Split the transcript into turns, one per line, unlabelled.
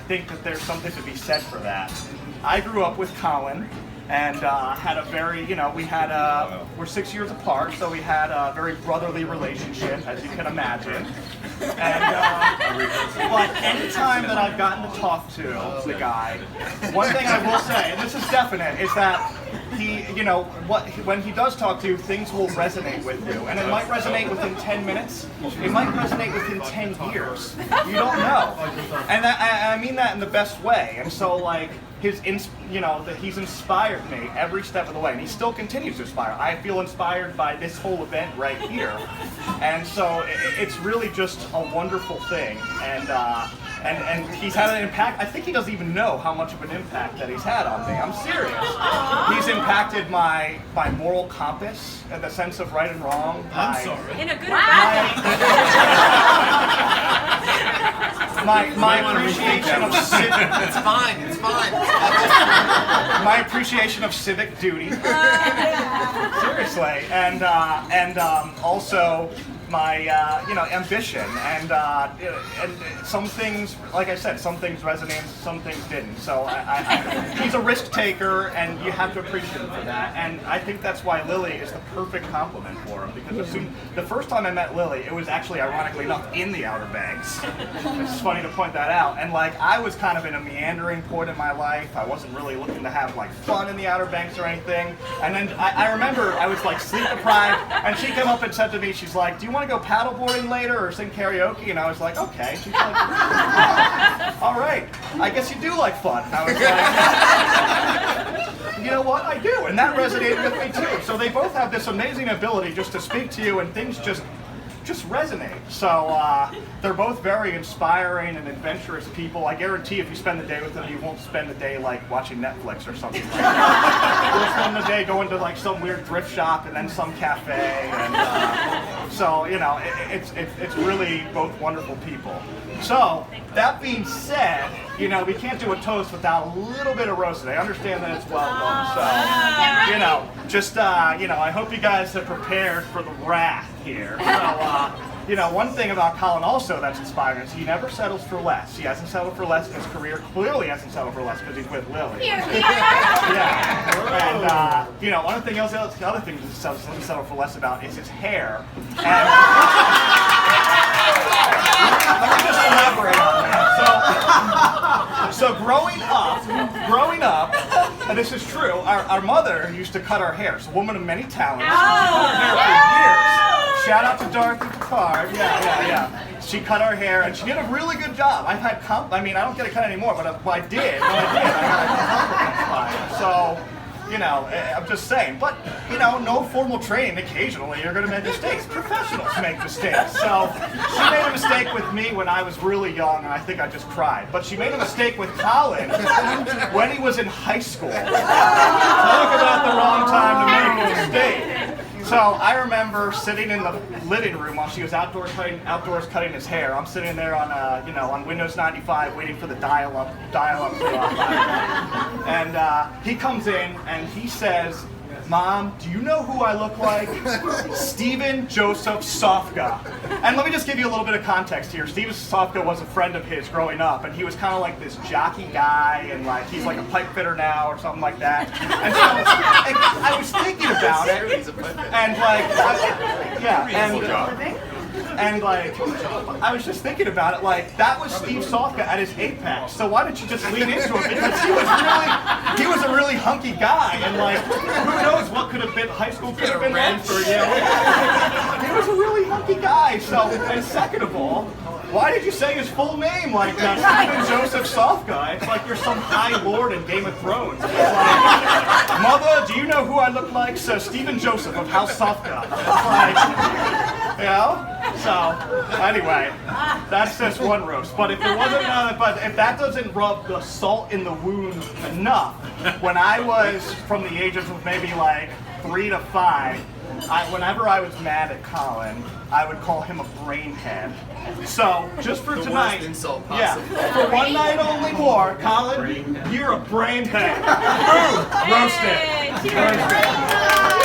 think that there's something to be said for that. I grew up with Colin, and had a very, we're 6 years apart, so we had a very brotherly relationship, as you can imagine. And, but any time that I've gotten to talk to the guy, one thing I will say, and this is definite, is that he, when he does talk to you, things will resonate with you. And it might resonate within 10 minutes. It might resonate within 10 years. You don't know. And I mean that in the best way. And so, like, he's inspired me every step of the way, and he still continues to inspire. I feel inspired by this whole event right here, and so it's really just a wonderful thing. And he's had an impact. I think he doesn't even know how much of an impact that he's had on me. I'm serious. He's impacted my moral compass and the sense of right and wrong.
I'm sorry.
In a good way.
My appreciation of civic.
It's fine. It's fine.
My appreciation of civic duty. Seriously, and also my ambition, and some things, like I said, some things resonated, some things didn't. So he's a risk taker, and you have to appreciate him for that. And I think that's why Lily is the perfect compliment for him, because the first time I met Lily, it was actually, ironically enough, in the Outer Banks. It's funny to point that out. And like, I was kind of in a meandering point in my life. I wasn't really looking to have like fun in the Outer Banks or anything. And then I remember I was like sleep deprived, and she came up and said to me, she's like, "Do you want to go paddleboarding later or sing karaoke?" And I was like, "Okay." She's like, "Oh, all right. I guess you do like fun." And I was like, "You know what? I do." And that resonated with me too. So they both have this amazing ability just to speak to you, and things just resonate. So they're both very inspiring and adventurous people. I guarantee if you spend the day with them, you won't spend the day like watching Netflix or something like that. You'll spend the day going to like some weird thrift shop and then some cafe. And so, it's really both wonderful people. So, that being said, we can't do a toast without a little bit of roasted. I understand that it's well done. So, I hope you guys have prepared for the wrath here. So, one thing about Colin also that's inspiring is he never settles for less. He hasn't settled for less in his career. Clearly hasn't settled for less because he's with Lily.
Here.
Yeah. And, one of the other things he doesn't settle for less about is his hair. And, let me just elaborate on that. So growing up, and this is true, our mother used to cut our hair. She's a woman of many talents. She cut our hair for years. Shout out to Dorothy Picard. Yeah. She cut our hair, and she did a really good job. I've had I don't get a cut anymore, but I did. I got compliments by her. So, I'm just saying. But, no formal training. Occasionally, you're going to make mistakes. Professionals make mistakes. So, she made a mistake with me when I was really young, and I think I just cried. But she made a mistake with Colin when he was in high school. Talk about the wrong time to make a mistake. So I remember sitting in the living room while she was outdoors cutting his hair. I'm sitting there on on Windows 95 waiting for the dial-up and he comes in and he says, "Mom, do you know who I look like? Stephen Joseph Sofka." And let me just give you a little bit of context here. Stephen Sofka was a friend of his growing up, and he was kind of like this jockey guy, and like he's like a pipe fitter now or something like that. And so I was thinking about it, and like, I was just thinking about it, like, that was Steve Sofka at his apex. So why didn't you just lean into it? Because he was a really hunky guy, and like, who knows what could have been, high school could have been like for you. He was a really hunky guy. So, and second of all, why did you say his full name like that? Stephen Joseph Sofka. It's like you're some high lord in Game of Thrones. It's like, "Mother, do you know who I look like? Sir Stephen Joseph of House Sofka." It's like, So, anyway, that's just one roast. But if there wasn't if that doesn't rub the salt in the wound enough, when I was from the ages of maybe like 3 to 5, whenever I was mad at Colin, I would call him a brainhead. So, just for tonight,
worst insult possible.
For one night only more, Colin, you're a brainhead. Boom! Roasted.
Cheers.